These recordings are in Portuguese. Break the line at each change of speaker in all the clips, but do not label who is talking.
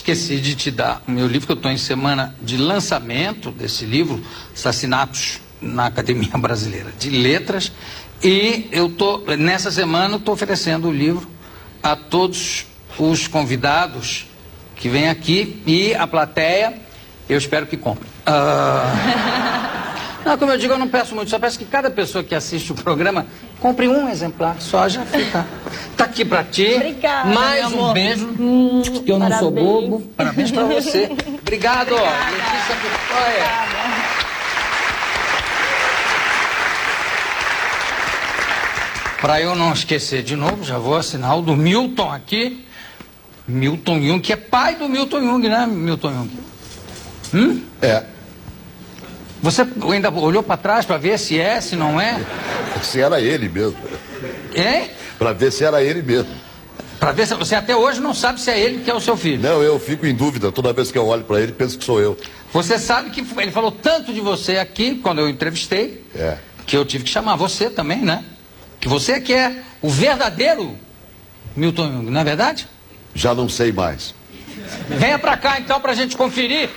esqueci de te dar o meu livro, que eu estou em semana de lançamento desse livro, Assassinatos na Academia Brasileira de Letras, e nessa semana, estou oferecendo o livro a todos os convidados que vêm aqui e a plateia, eu espero que comprem. Não, como eu digo, eu não peço muito, só peço que cada pessoa que assiste o programa compre um exemplar, só já fica. Tá aqui pra ti.
Obrigada,
mais um beijo, que eu não sou bobo. Parabéns pra você. Obrigado, Letícia Vitória. Para eu não esquecer de novo, já vou assinar o do Milton aqui. Milton Jung, que é pai do Milton Jung, né, Milton Jung?
É.
Você ainda olhou para trás para ver se é, se não é?
Se era ele mesmo.
Hein?
Para ver se era ele mesmo.
Para ver se você até hoje não sabe se é ele que é o seu filho.
Não, eu fico em dúvida. Toda vez que eu olho para ele, penso que sou eu.
Você sabe que ele falou tanto de você aqui, quando eu entrevistei, que eu tive que chamar você também, né? Que você que é o verdadeiro Milton Jung, não é verdade?
Já não sei mais.
Venha para cá então pra gente conferir.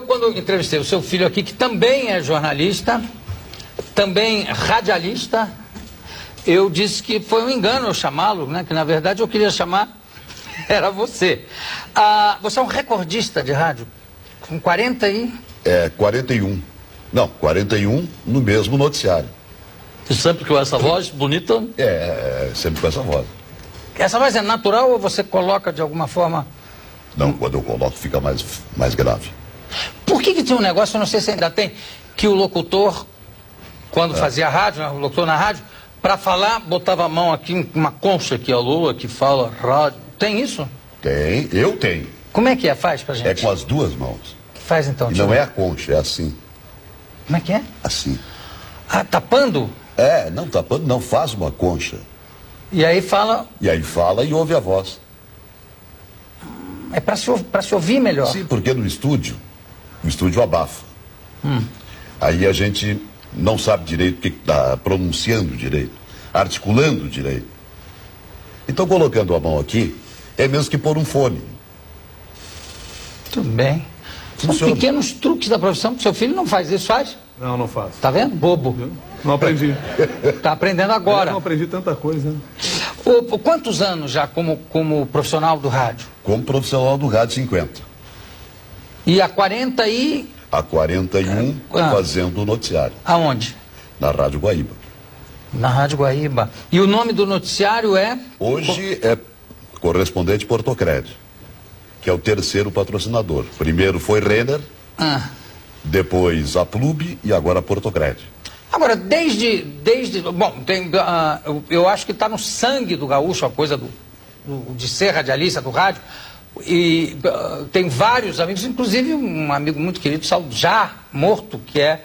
Quando eu entrevistei o seu filho aqui, que também é jornalista, também radialista, eu disse que foi um engano eu chamá-lo, né? Que na verdade eu queria chamar era você. Você é um recordista de rádio, com 40 e...
41. Não, 41 no mesmo noticiário.
E sempre com essa voz bonita?
Sempre com essa voz.
Essa voz é natural ou você coloca de alguma forma...
Não, quando eu coloco fica mais grave.
Por que tinha um negócio, eu não sei se ainda tem, que o locutor, quando fazia rádio, né, o locutor na rádio, para falar, botava a mão aqui, uma concha aqui, a lua, que fala rádio. Tem isso?
Tem, eu tenho.
Como é que é? Faz pra gente.
É com as duas mãos.
Faz então.
E não é a concha, é assim.
Como é que é?
Assim.
Tapando?
Não tapando, não, faz uma concha.
E aí fala...
E aí fala e ouve a voz.
É para se ouvir melhor.
Sim, porque no estúdio abafa. Aí a gente não sabe direito o que está pronunciando direito, articulando direito. Então, colocando a mão aqui, é mesmo que pôr um fone.
Tudo bem. São pequenos truques da profissão, que seu filho não faz isso, faz?
Não, não faço.
Tá vendo? Bobo.
Não aprendi.
Tá aprendendo agora.
Eu não aprendi tanta coisa.
Quantos anos já como profissional do rádio?
Como profissional do rádio, 50.
E há 40 e...
Há 41 fazendo o noticiário.
Aonde?
Na Rádio Guaíba.
Na Rádio Guaíba. E o nome do noticiário é?
Hoje é Correspondente Portocred, que é o terceiro patrocinador. Primeiro foi Renner, depois a Plube e agora a Portocred.
Agora, bom, eu acho que está no sangue do gaúcho a coisa de ser radialista do rádio. E tem vários amigos, inclusive um amigo muito querido, já morto, que era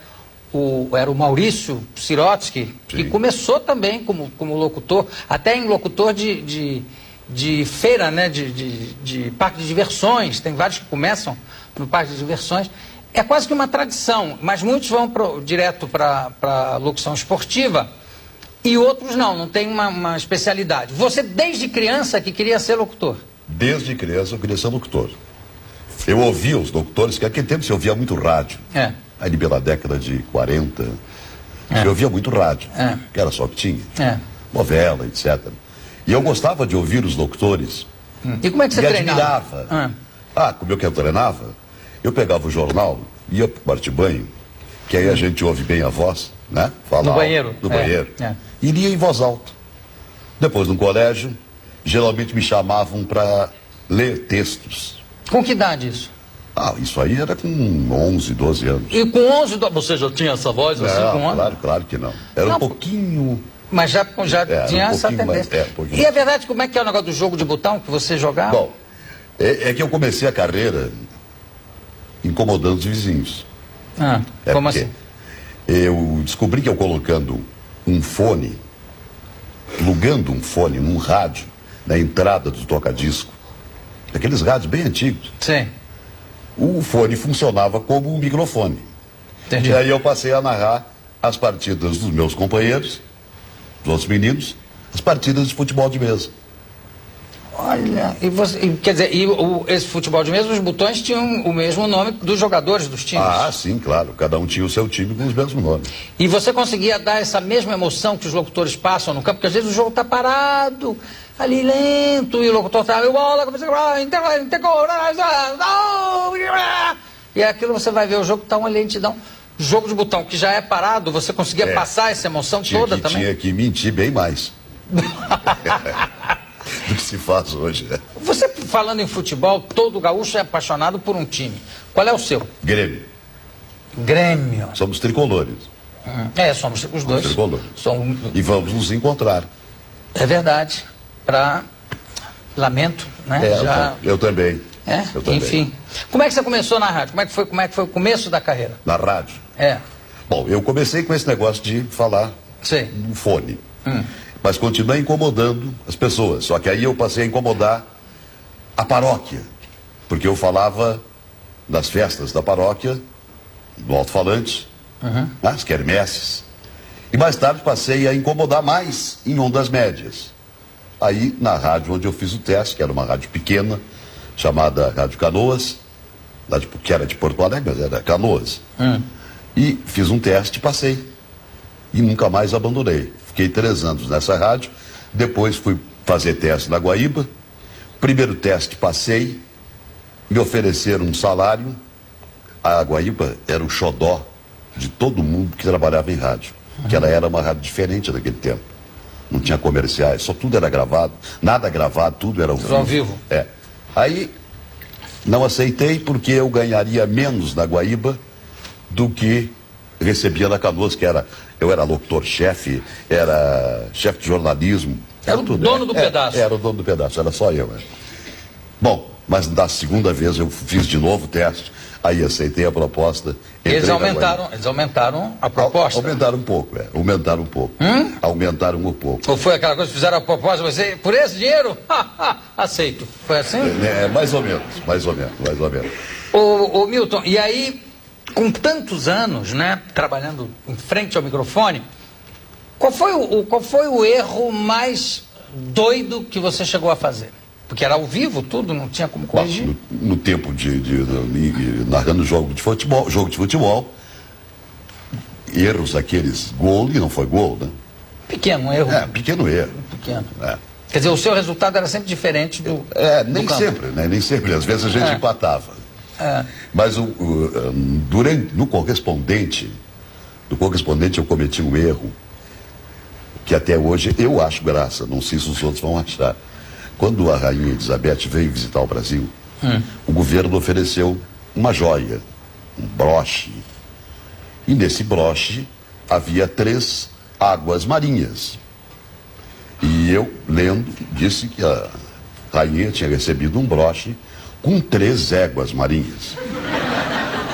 o Maurício Sirotsky, que começou também como locutor, até em locutor de feira, né, de parque de diversões. Tem vários que começam no parque de diversões. É quase que uma tradição, mas muitos vão direto para locução esportiva e outros não tem uma especialidade. Você, desde criança, que queria ser locutor?
Desde criança eu queria ser locutor. Eu ouvia os locutores, que naquele tempo se ouvia muito rádio. Ali pela década de 40, se ouvia muito rádio, que era só que tinha. Novela, etc. E eu gostava de ouvir os locutores.
E como é que você treinava?
Admirava. Como eu treinava? Eu pegava o jornal, ia para o quarto de banho, que aí a gente ouve bem a voz, né? Fala
no banheiro.
No banheiro. E lia em voz alta. Depois, no colégio, geralmente me chamavam para ler textos.
Com que idade isso?
Isso aí era com 11, 12 anos.
E com 11, você já tinha essa voz assim com 11?
Claro que não. Era um pouquinho...
Mas já tinha essa tendência. E é verdade, como é que é o negócio do jogo de botão que você jogava?
Bom, é que eu comecei a carreira incomodando os vizinhos.
Como assim?
Eu descobri que eu colocando um fone plugando um fone num rádio na entrada do toca-disco, aqueles rádios bem antigos.
Sim.
O fone funcionava como um microfone.
Entendi.
E aí eu passei a narrar as partidas dos meus companheiros, dos outros meninos, as partidas de futebol de mesa.
Olha, quer dizer, esse futebol de mesa, os botões tinham o mesmo nome dos jogadores dos times?
Ah, sim, claro. Cada um tinha o seu time com os mesmos nomes.
E você conseguia dar essa mesma emoção que os locutores passam no campo? Porque às vezes o jogo está parado, ali lento, e o locutor está... E aquilo você vai ver o jogo, está uma lentidão. Jogo de botão que já é parado, você conseguia passar essa emoção toda também?
Tinha que mentir bem mais. Do que se faz hoje, né?
Você, falando em futebol, todo gaúcho é apaixonado por um time. Qual é o seu?
Grêmio.
Grêmio.
Somos tricolores.
Somos os dois.
Tricolores. E vamos nos encontrar.
É verdade. Lamento, né?
Eu também. Eu também.
Enfim. Como é que você começou na rádio? Como é que foi o começo da carreira?
Na rádio? Bom, eu comecei com esse negócio de falar no fone. Mas continuei incomodando as pessoas. Só que aí eu passei a incomodar a paróquia. Porque eu falava nas festas da paróquia, no alto-falante, nas quermesses. E mais tarde passei a incomodar mais em ondas médias. Aí, na rádio onde eu fiz o teste, que era uma rádio pequena, chamada Rádio Canoas, que era de Porto Alegre, mas era Canoas. E fiz um teste e passei. E nunca mais abandonei. Fiquei 3 anos nessa rádio, depois fui fazer teste na Guaíba. Primeiro teste passei, me ofereceram um salário. A Guaíba era o xodó de todo mundo que trabalhava em rádio, que ela era uma rádio diferente naquele tempo. Não tinha comerciais, só tudo era gravado, nada gravado, tudo era ao vivo. Aí não aceitei porque eu ganharia menos na Guaíba do que recebia na Canoas, que eu era locutor-chefe, era chefe de jornalismo.
Era o dono do pedaço.
Era o dono do pedaço, era só eu. Bom, mas da segunda vez eu fiz de novo o teste, aí aceitei a proposta.
Eles aumentaram a proposta?
Aumentaram um pouco, aumentaram um pouco. Aumentaram um pouco.
Ou foi aquela coisa que fizeram a proposta, você, por esse dinheiro, aceito. Foi assim?
Mais ou menos.
Ô Milton, e aí, com tantos anos, né, trabalhando em frente ao microfone, qual foi o erro mais doido que você chegou a fazer? Porque era ao vivo tudo, não tinha como corrigir.
No tempo narrando jogo de futebol, erros aqueles, gol, e não foi gol, né?
Pequeno erro.
Pequeno erro.
Pequeno. Quer dizer, o seu resultado era sempre diferente do
nem
campo.
Sempre, né? Nem sempre. Às vezes a gente empatava. Mas no correspondente eu cometi um erro que até hoje eu acho graça, não sei se os outros vão achar. Quando a rainha Elizabeth veio visitar o Brasil, o governo ofereceu uma joia, um broche. E nesse broche havia 3 águas marinhas. E eu, lendo, disse que a rainha tinha recebido um broche com 3 éguas marinhas.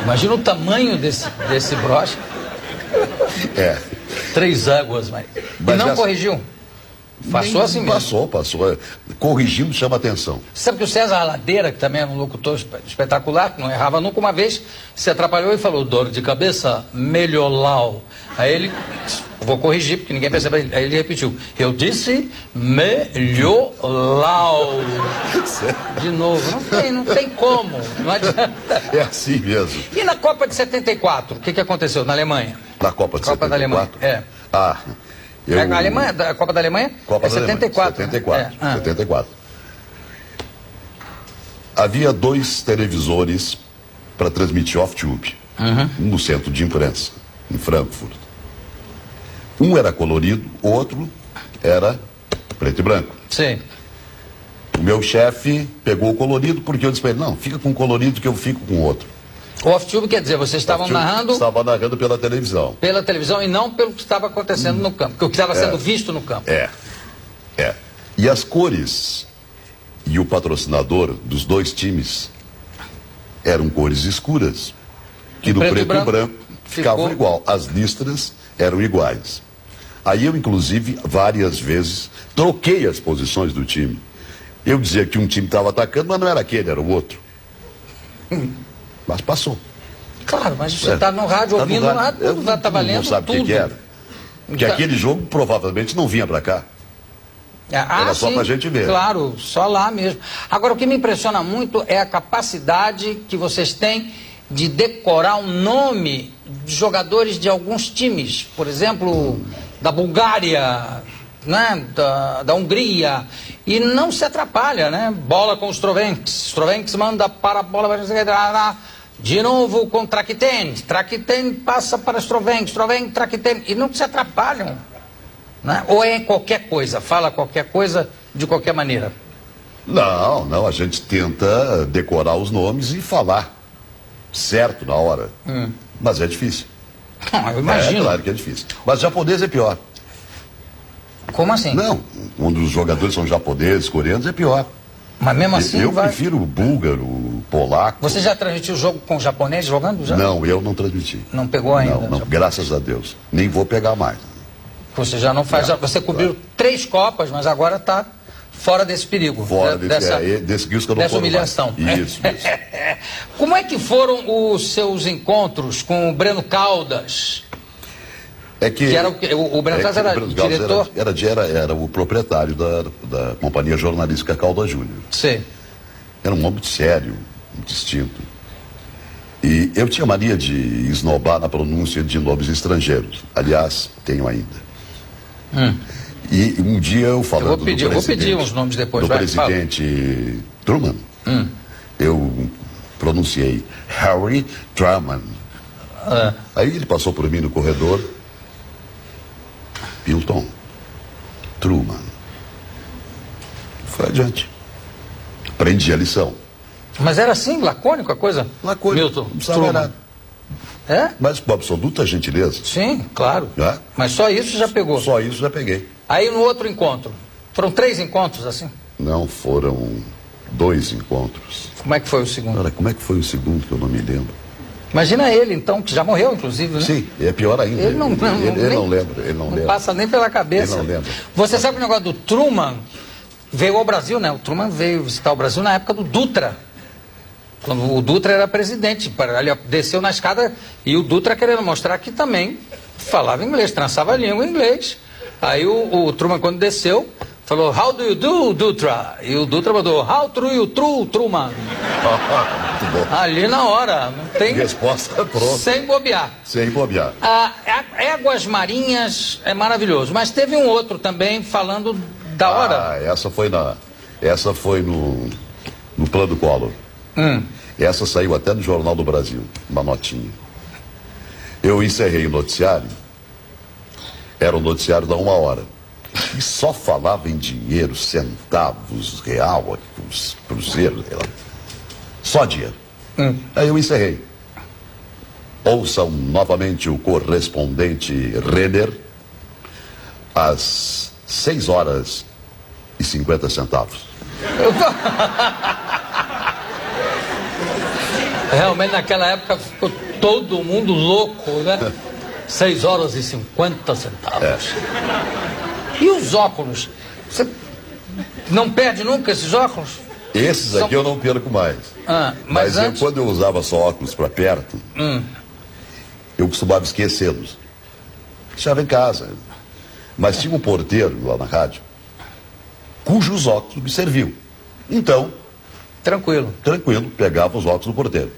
Imagina o tamanho desse broche. 3 éguas marinhas. E não corrigiu? Passou assim mesmo?
Passou. Corrigindo chama atenção.
Sabe que o César Ladeira, que também era um locutor espetacular, que não errava nunca, uma vez se atrapalhou e falou, dor de cabeça, melholau. Aí ele, vou corrigir, porque ninguém percebeu, aí ele repetiu, eu disse melholau. De novo, não tem como, não adianta.
É assim mesmo.
E na Copa de 74, o que aconteceu na Alemanha?
Na Copa de 74?
Da Alemanha, A Alemanha, a Copa da Alemanha?
Copa da
74.
Alemanha. 74. Havia 2 televisores para transmitir off-tube. No centro de imprensa, em Frankfurt. Um era colorido, o outro era preto e branco.
Sim.
O meu chefe pegou o colorido porque eu disse para ele, não, fica com o colorido que eu fico com o outro.
O off-tube quer dizer, vocês estavam narrando...
Estava narrando pela televisão.
Pela televisão e não pelo que estava acontecendo no campo, porque o que estava sendo visto no campo.
E as cores e o patrocinador dos 2 times eram cores escuras, que no preto e branco ficavam igual. As listras eram iguais. Aí eu, inclusive, várias vezes, troquei as posições do time. Eu dizia que um time estava atacando, mas não era aquele, era o outro. Mas passou.
Claro, mas você está no rádio, tá ouvindo no rádio, está valendo
não sabe
tudo.
O que era. Porque aquele jogo provavelmente não vinha para cá. Era só para a gente ver.
Claro, só lá mesmo. Agora, o que me impressiona muito é a capacidade que vocês têm de decorar o nome de jogadores de alguns times. Por exemplo, da Bulgária, né? da Hungria. E não se atrapalha, né? Bola com o Strovenks. Strovenks manda para a bola. De novo com Traquiten. Traquiten passa para Strovenks. Strovenks, Traquiten. E não se atrapalham. Né? Ou é qualquer coisa? Fala qualquer coisa de qualquer maneira?
Não. A gente tenta decorar os nomes e falar certo na hora. Mas é difícil.
Eu imagino.
Claro que é difícil. Mas japonês é pior.
Como assim?
Não, quando os jogadores são japoneses, coreanos, é pior.
Mas mesmo assim
eu prefiro o búlgaro, o polaco.
Você já transmitiu o jogo com o japonês jogando já?
Não, eu não transmiti.
Não pegou ainda?
Não, graças a Deus. Nem vou pegar mais.
Você já não faz... Você cobriu 3 Copas, mas agora está fora desse perigo.
Fora desse risco que eu não
dessa humilhação.
Isso.
Como é que foram os seus encontros com o Breno Caldas? Que era o Breno Caldas era diretor?
Era o proprietário da companhia jornalística Caldas Júnior.
Sim.
Era um homem muito sério, muito distinto. E eu tinha mania de esnobar na pronúncia de nomes estrangeiros. Aliás, tenho ainda. E um dia eu falando
eu vou pedir uns nomes depois.
Do presidente Truman, eu pronunciei Harry Truman. Aí ele passou por mim no corredor. Hilton, Truman. Foi adiante. Aprendi a lição.
Mas era assim, lacônico a coisa?
Lacônico.
Milton,
não precisava nada.
É?
Mas com absoluta gentileza.
Sim, claro. Mas só isso já pegou?
Só isso já peguei.
Aí no outro encontro? Foram 3 encontros assim?
Não, foram 2 encontros.
Como é que foi o segundo?
Cara, como é que foi o segundo que eu não me lembro?
Imagina ele, então, que já morreu, inclusive, né?
Sim, é pior ainda.
Ele não
lembra. Ele não lembra.
Passa nem pela cabeça.
Ele não lembra.
Você sabe o negócio do Truman veio ao Brasil, né? O Truman veio visitar o Brasil na época do Dutra. Quando o Dutra era presidente. Ele desceu na escada e o Dutra querendo mostrar que também falava inglês, trançava a língua em inglês. Aí o Truman, quando desceu, falou, how do you do, Dutra? E o Dutra mandou, how do you do, Truman? Ali na hora, não tem...
Resposta pronta.
Sem bobear.
Sem bobear.
Éguas Marinhas é maravilhoso, mas teve um outro também falando da hora.
Essa foi no Plano Collor. Essa saiu até no Jornal do Brasil, uma notinha. Eu encerrei o noticiário, era um noticiário da 1 hora. E só falava em dinheiro, centavos, real, cruzeiro, sei lá. Só dinheiro. Aí eu encerrei. Ouçam novamente o correspondente Renner às 6h50.
Realmente naquela época ficou todo mundo louco, né? 6h50. E os óculos? Você não perde nunca esses óculos?
Esses aqui eu não perco mais.
Mas antes...
quando eu usava só óculos para perto, eu costumava esquecê-los. Deixava em casa. Mas tinha um porteiro lá na rádio, cujos óculos me serviam. Então...
Tranquilo,
pegava os óculos do porteiro.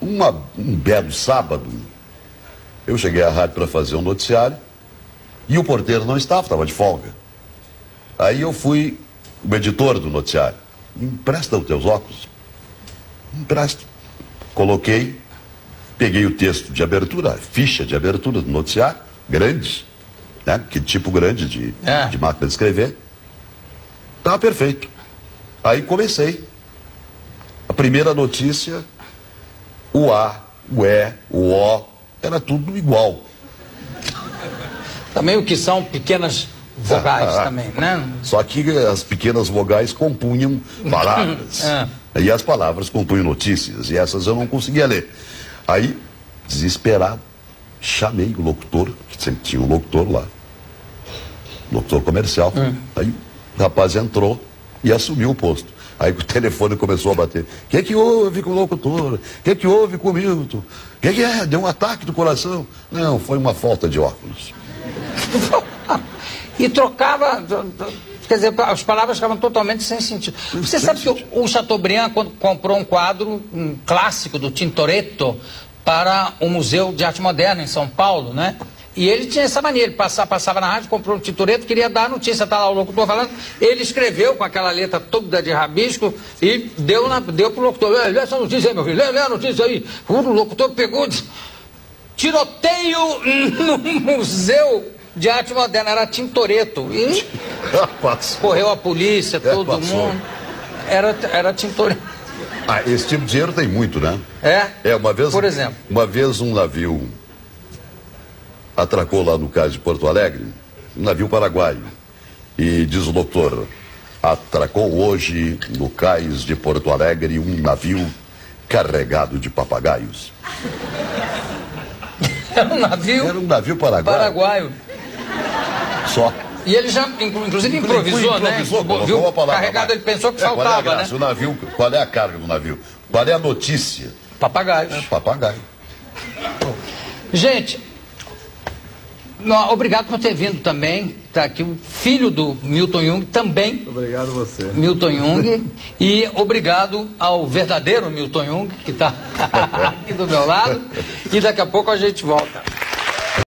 Um belo sábado, eu cheguei à rádio para fazer um noticiário e o porteiro não estava de folga. Aí eu fui o editor do noticiário. Empresta os teus óculos? Empresto. Coloquei, peguei o texto de abertura, a ficha de abertura do noticiário, grande, né? Que tipo grande de máquina de escrever. Estava perfeito. Aí comecei. A primeira notícia, o A, o E, o O, era tudo igual.
Também o que são pequenas vogais também, né?
Só que as pequenas vogais compunham palavras. E as palavras compunham notícias, e essas eu não conseguia ler. Aí, desesperado, chamei o locutor, que sempre tinha um locutor lá. locutor comercial. Aí o rapaz entrou e assumiu o posto. Aí o telefone começou a bater. O que houve com o locutor? O que houve com o Milton? O que é? Deu um ataque do coração? Não, foi uma falta de óculos.
E trocava... Quer dizer, as palavras ficavam totalmente sem sentido. Você sabe que o Chateaubriand, quando comprou um quadro, um clássico do Tintoretto, para o Museu de Arte Moderna em São Paulo, né? E ele tinha essa mania, ele passava na rádio, comprou um Tintoretto, queria dar a notícia, tá lá o locutor falando, ele escreveu com aquela letra toda de rabisco e deu pro locutor, lê essa notícia aí, meu filho, lê a notícia aí. O locutor pegou, disse, tiroteio no Museu de Arte Moderna, era Tintoretto. E correu a polícia, todo mundo. Era Tintoretto.
Ah, esse tipo de dinheiro tem muito, né? Uma vez,
por exemplo.
Uma vez um navio atracou lá no cais de Porto Alegre, um navio paraguaio. E diz o locutor, atracou hoje no cais de Porto Alegre um navio carregado de papagaios.
Era um navio?
Era um navio paraguaio. Só.
E ele já, inclusive, improvisou, né?
Viu a palavra,
carregado, ele pensou que faltava, né?
O navio, qual é a carga do navio? Qual é a notícia?
Papagaios.
Papagaio.
Gente, obrigado por ter vindo também. Está aqui o filho do Milton Jung também.
Obrigado a você.
Milton Jung. E obrigado ao verdadeiro Milton Jung, que está aqui do meu lado. E daqui a pouco a gente volta.